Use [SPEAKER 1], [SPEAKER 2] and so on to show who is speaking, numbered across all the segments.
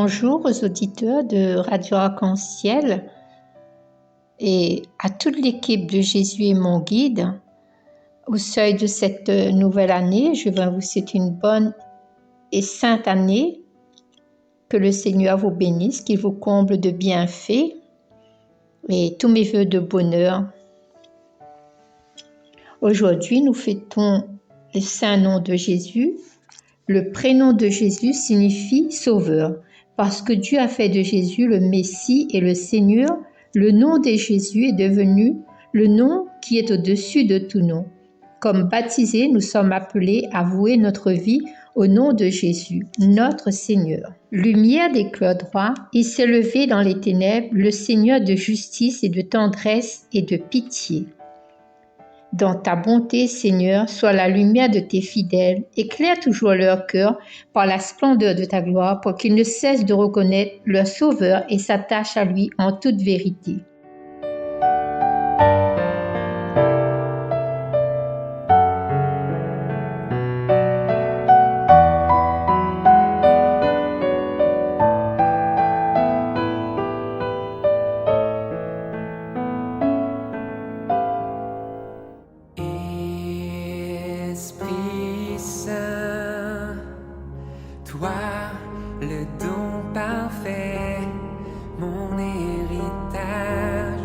[SPEAKER 1] Bonjour aux auditeurs de Radio Arc-en-Ciel et à toute l'équipe de Jésus est mon guide. Au seuil de cette nouvelle année, je vais vous souhaiter une bonne et sainte année. Que le Seigneur vous bénisse, qu'il vous comble de bienfaits et tous mes vœux de bonheur. Aujourd'hui, nous fêtons le saint nom de Jésus. Le prénom de Jésus signifie sauveur, parce que Dieu a fait de Jésus le Messie et le Seigneur. Le nom de Jésus est devenu le nom qui est au-dessus de tout nom. Comme baptisés, nous sommes appelés à vouer notre vie au nom de Jésus, notre Seigneur. Lumière d'éclairera, il s'est levé dans les ténèbres, le Seigneur de justice et de tendresse et de pitié. Dans ta bonté, Seigneur, sois la lumière de tes fidèles, éclaire toujours leur cœur par la splendeur de ta gloire, pour qu'ils ne cessent de reconnaître leur Sauveur et s'attachent à lui en toute vérité.
[SPEAKER 2] Esprit Saint, toi le don parfait, mon héritage,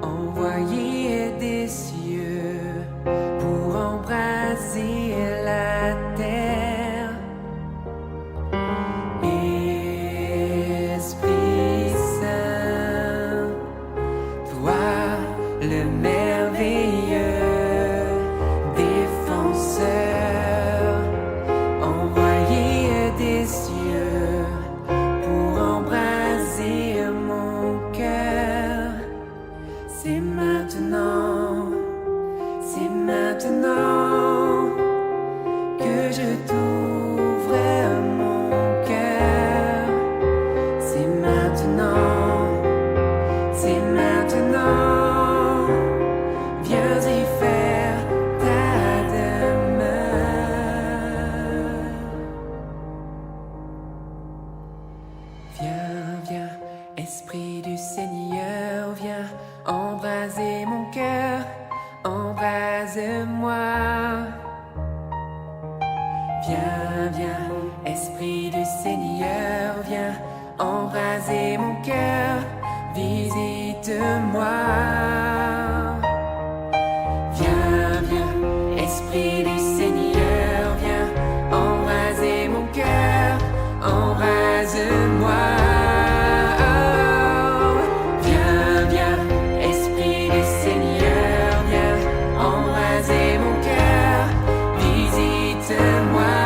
[SPEAKER 2] envoyé des cieux pour embraser la terre. Esprit Saint, toi le merveilleux défenseur, envoyé des cieux pour embraser mon cœur. C'est maintenant que je t'ouvre mon cœur. C'est maintenant, viens y faire ta demeure. Viens, Esprit du Seigneur, viens embraser mon cœur, embrase-moi. Viens, Esprit du Seigneur, viens embraser mon cœur, visite-moi. Viens, Esprit du Seigneur, viens embraser mon cœur, embrase-moi. Viens, Esprit du Seigneur, viens embraser mon cœur, visite-moi.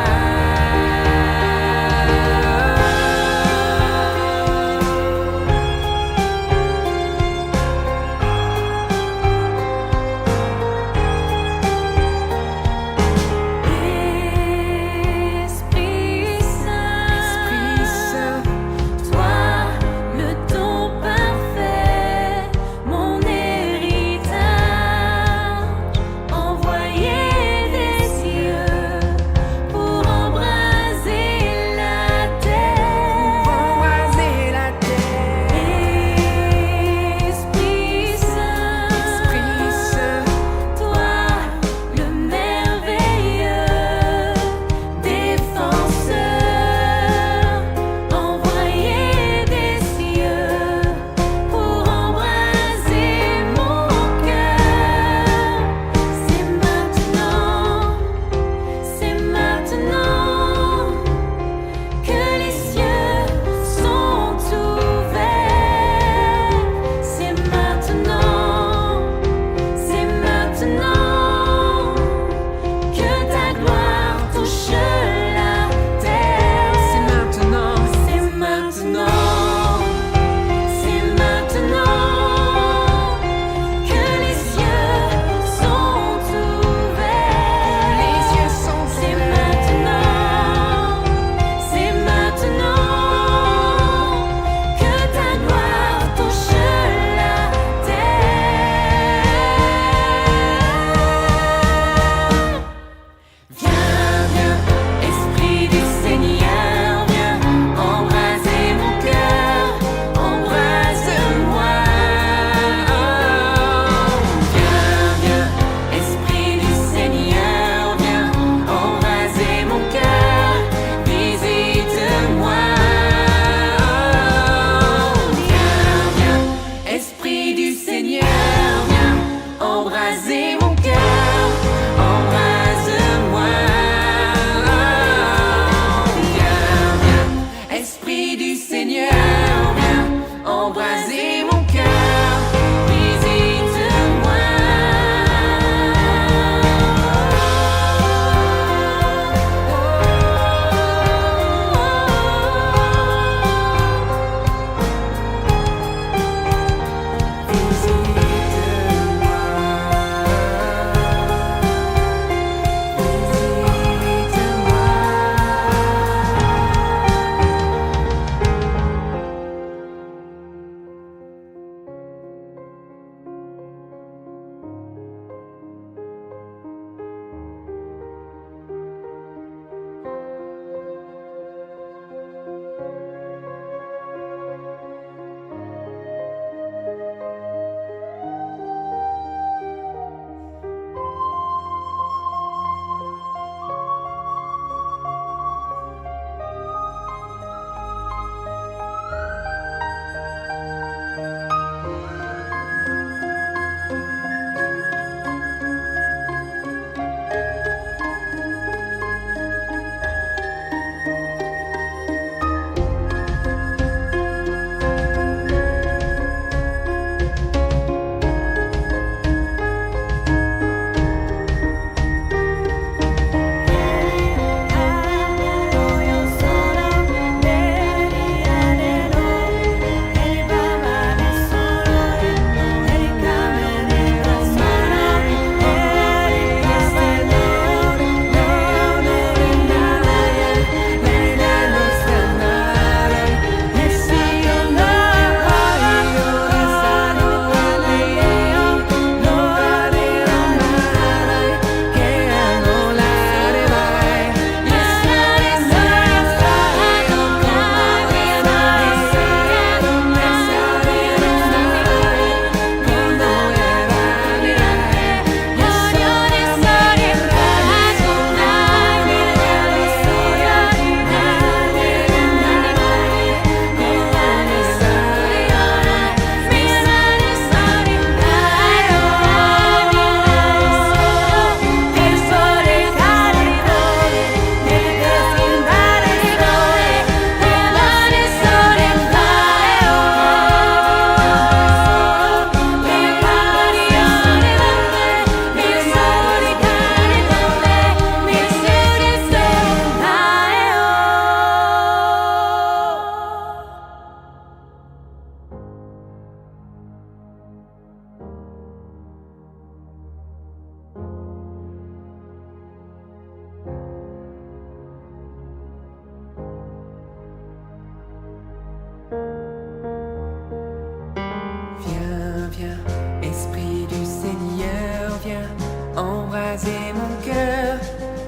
[SPEAKER 2] viens, Esprit du Seigneur, viens embraser mon cœur,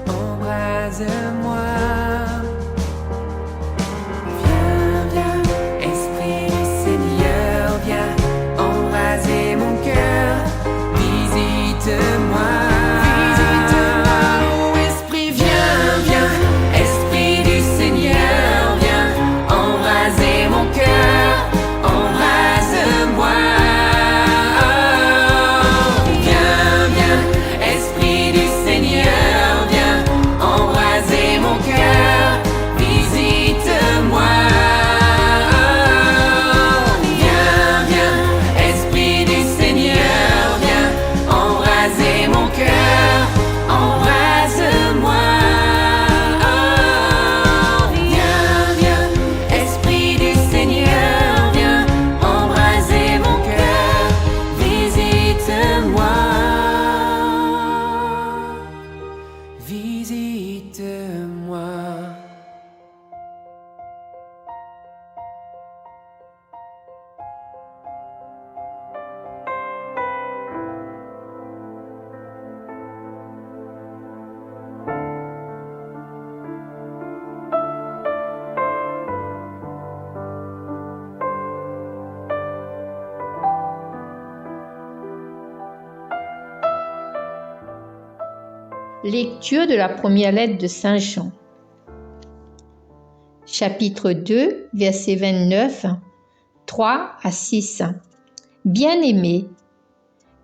[SPEAKER 2] embrase-moi. Viens, viens, Esprit du Seigneur, viens embraser mon cœur, visite-moi. Oh Esprit, viens, viens, Esprit du Seigneur, viens embraser mon cœur, embrase-moi. Viens, viens, Esprit du Seigneur, viens embraser mon cœur, visite-moi. Viens, viens, Esprit du Seigneur, viens embraser mon cœur, embrase-moi. Viens, viens, Esprit du Seigneur, viens embraser mon cœur, visite-moi. Visite-moi.
[SPEAKER 1] Lecture de la première lettre de Saint Jean. Chapitre 2, versets 29, 3 à 6. Bien-aimés,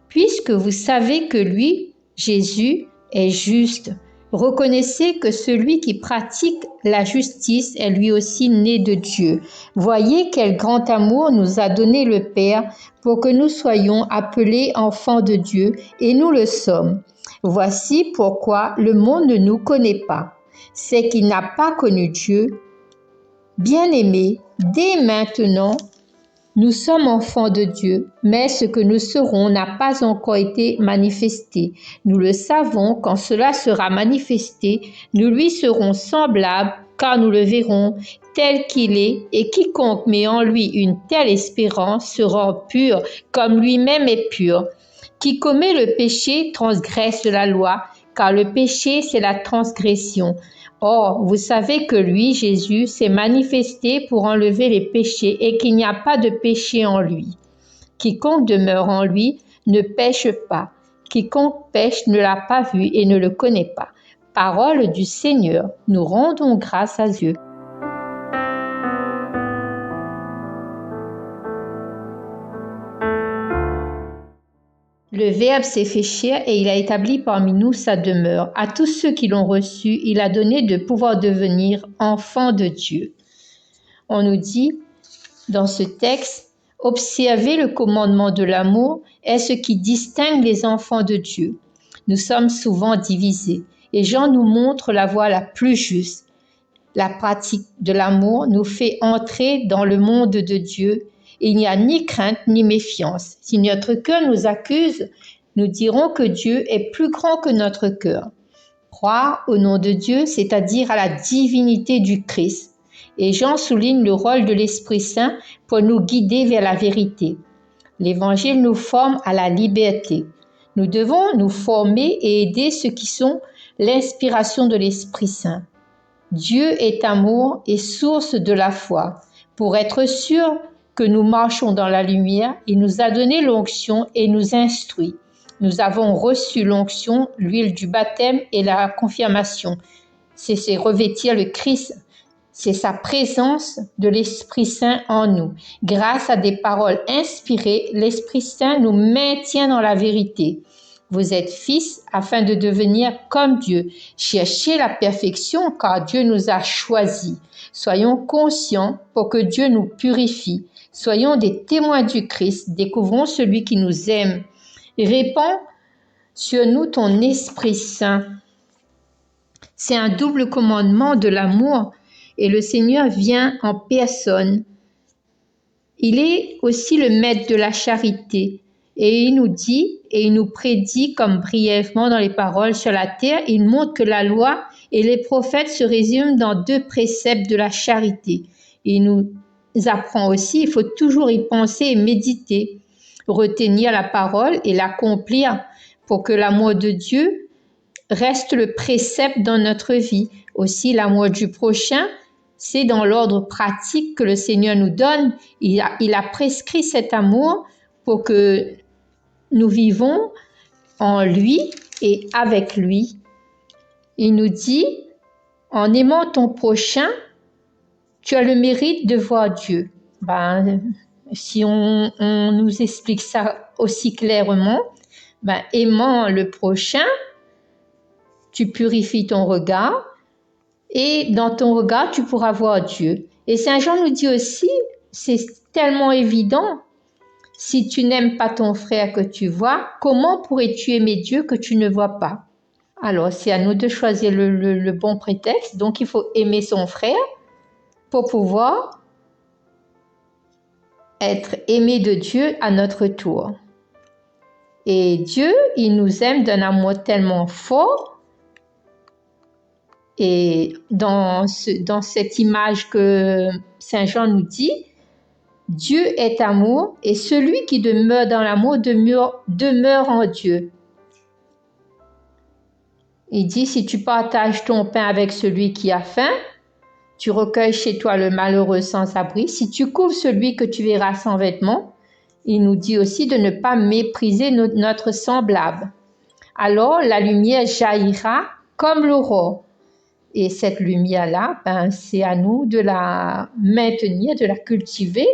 [SPEAKER 1] puisque vous savez que lui, Jésus, est juste, reconnaissez que celui qui pratique la justice est lui aussi né de Dieu. Voyez quel grand amour nous a donné le Père pour que nous soyons appelés enfants de Dieu, et nous le sommes. Voici pourquoi le monde ne nous connaît pas. C'est qu'il n'a pas connu Dieu. Bien-aimés, dès maintenant, nous sommes enfants de Dieu, mais ce que nous serons n'a pas encore été manifesté. Nous le savons, quand cela sera manifesté, nous lui serons semblables, car nous le verrons tel qu'il est, et quiconque met en lui une telle espérance sera pur, comme lui-même est pur. Qui commet le péché transgresse la loi, car le péché, c'est la transgression. Or, vous savez que lui, Jésus, s'est manifesté pour enlever les péchés et qu'il n'y a pas de péché en lui. Quiconque demeure en lui ne pêche pas. Quiconque pêche ne l'a pas vu et ne le connaît pas. Parole du Seigneur, nous rendons grâce à Dieu. Le Verbe s'est fait chair et il a établi parmi nous sa demeure. À tous ceux qui l'ont reçu, il a donné de pouvoir devenir enfants de Dieu. On nous dit dans ce texte, observer le commandement de l'amour est ce qui distingue les enfants de Dieu. Nous sommes souvent divisés et Jean nous montre la voie la plus juste. La pratique de l'amour nous fait entrer dans le monde de Dieu. Il n'y a ni crainte ni méfiance. Si notre cœur nous accuse, nous dirons que Dieu est plus grand que notre cœur. Croire au nom de Dieu, c'est-à-dire à la divinité du Christ. Et Jean souligne le rôle de l'Esprit Saint pour nous guider vers la vérité. L'Évangile nous forme à la liberté. Nous devons nous former et aider ceux qui sont l'inspiration de l'Esprit Saint. Dieu est amour et source de la foi. Pour être sûr que nous marchons dans la lumière, il nous a donné l'onction et nous instruit. Nous avons reçu l'onction, l'huile du baptême et la confirmation. C'est revêtir le Christ. C'est sa présence de l'Esprit Saint en nous. Grâce à des paroles inspirées, l'Esprit Saint nous maintient dans la vérité. Vous êtes fils afin de devenir comme Dieu. Cherchez la perfection car Dieu nous a choisis. Soyons conscients pour que Dieu nous purifie. Soyons des témoins du Christ. Découvrons celui qui nous aime. Répands sur nous ton Esprit Saint. C'est un double commandement de l'amour et le Seigneur vient en personne. Il est aussi le maître de la charité. Et il nous dit et il nous prédit comme brièvement dans les paroles sur la terre, il montre que la loi et les prophètes se résument dans 2 préceptes de la charité. Il nous apprend aussi, il faut toujours y penser et méditer. retenir la parole et l'accomplir pour que l'amour de Dieu reste le précepte dans notre vie. Aussi, l'amour du prochain, c'est dans l'ordre pratique que le Seigneur nous donne. Il a prescrit cet amour pour que nous vivons en lui et avec lui. Il nous dit, en aimant ton prochain, tu as le mérite de voir Dieu. Si on nous explique ça aussi clairement, aimant le prochain, tu purifies ton regard et dans ton regard, tu pourras voir Dieu. Et Saint Jean nous dit aussi, c'est tellement évident, si tu n'aimes pas ton frère que tu vois, comment pourrais-tu aimer Dieu que tu ne vois pas? Alors, c'est à nous de choisir le bon prétexte. Donc, il faut aimer son frère pour pouvoir être aimé de Dieu à notre tour. Et Dieu, il nous aime d'un amour tellement fort. Et dans cette image que Saint Jean nous dit, Dieu est amour et celui qui demeure dans l'amour demeure en Dieu. Il dit, si tu partages ton pain avec celui qui a faim, tu recueilles chez toi le malheureux sans abri. Si tu couvres celui que tu verras sans vêtements, il nous dit aussi de ne pas mépriser notre semblable. Alors la lumière jaillira comme l'aurore. Et cette lumière-là, c'est à nous de la maintenir, de la cultiver,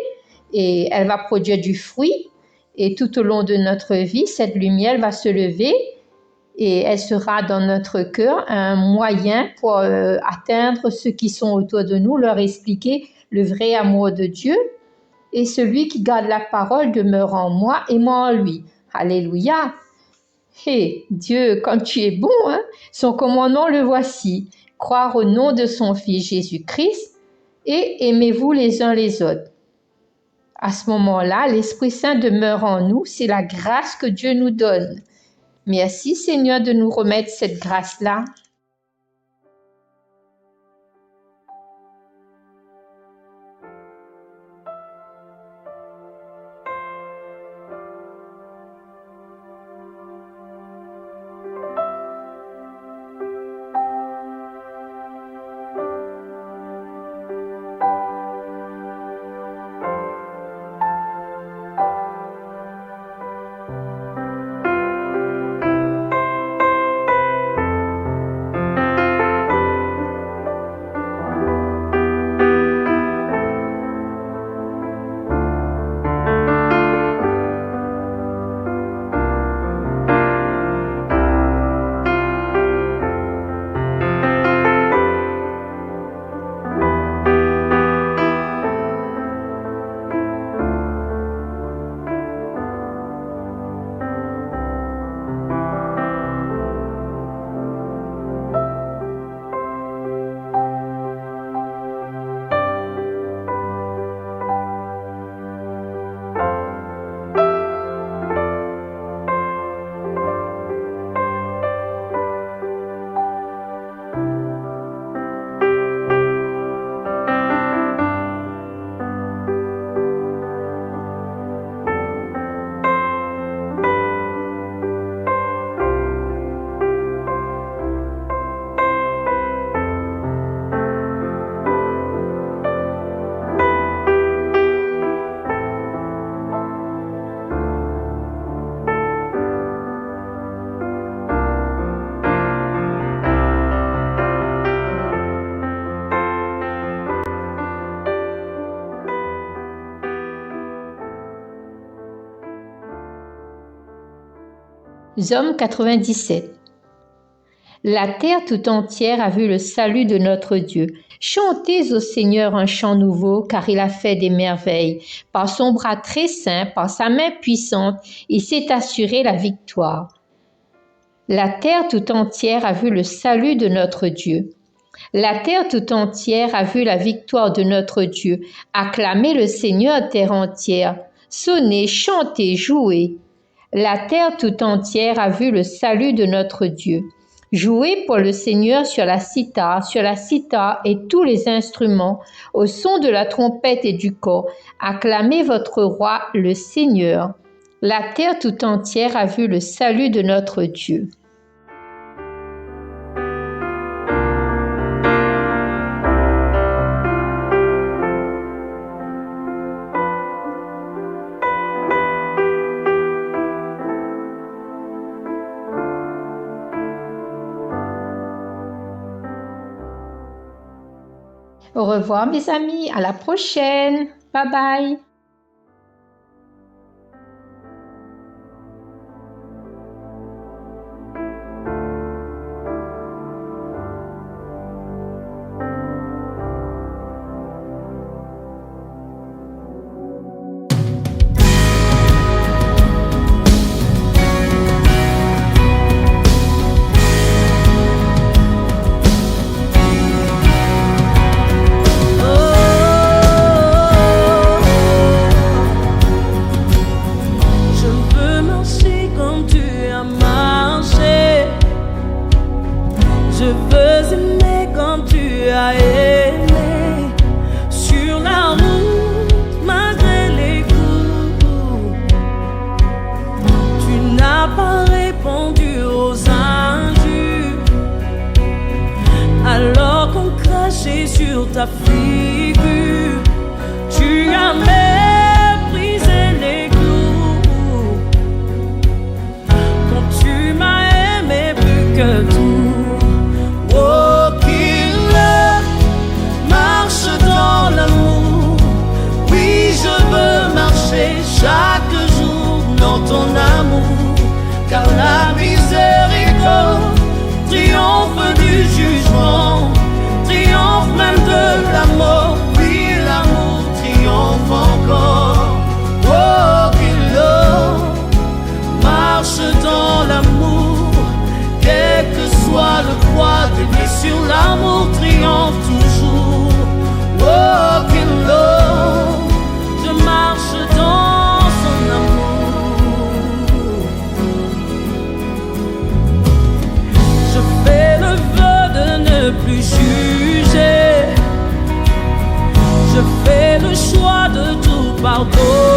[SPEAKER 1] et elle va produire du fruit. Et tout au long de notre vie, cette lumière va se lever et elle sera dans notre cœur un moyen pour atteindre ceux qui sont autour de nous, leur expliquer le vrai amour de Dieu. Et celui qui garde la parole demeure en moi et moi en lui. Alléluia! Hé, Dieu, comme tu es bon, hein? Son commandement le voici. Croire au nom de son Fils Jésus-Christ et aimez-vous les uns les autres. À ce moment-là, l'Esprit Saint demeure en nous, c'est la grâce que Dieu nous donne. Merci Seigneur de nous remettre cette grâce-là. Psaume 97. La terre tout entière a vu le salut de notre Dieu. Chantez au Seigneur un chant nouveau, car il a fait des merveilles. Par son bras très saint, par sa main puissante, il s'est assuré la victoire. La terre tout entière a vu le salut de notre Dieu. La terre tout entière a vu la victoire de notre Dieu. Acclamez le Seigneur, terre entière. Sonnez, chantez, jouez. La terre tout entière a vu le salut de notre Dieu. Jouez pour le Seigneur sur la cithare et tous les instruments, au son de la trompette et du cor. Acclamez votre roi, le Seigneur. La terre tout entière a vu le salut de notre Dieu. Au revoir mes amis, à la prochaine. Bye bye.
[SPEAKER 3] Je veux aimer comme tu as aimé, sur la route malgré les coups. Tu n'as pas répondu aux injures, alors qu'on crachait sur ta figure. Tu as méprisé les clous, quand tu m'as aimé plus que tout.
[SPEAKER 4] Chaque jour dans ton amour, car la miséricorde triomphe du jugement, triomphe même de la mort. Oui, l'amour triomphe encore. Oh, qu'il marche dans l'amour, quel que soit le poids des blessures, l'amour triomphe toujours. Oh, qu'il je marche dans son amour. Je fais le vœu de ne plus juger. Je fais le choix de tout pardonner.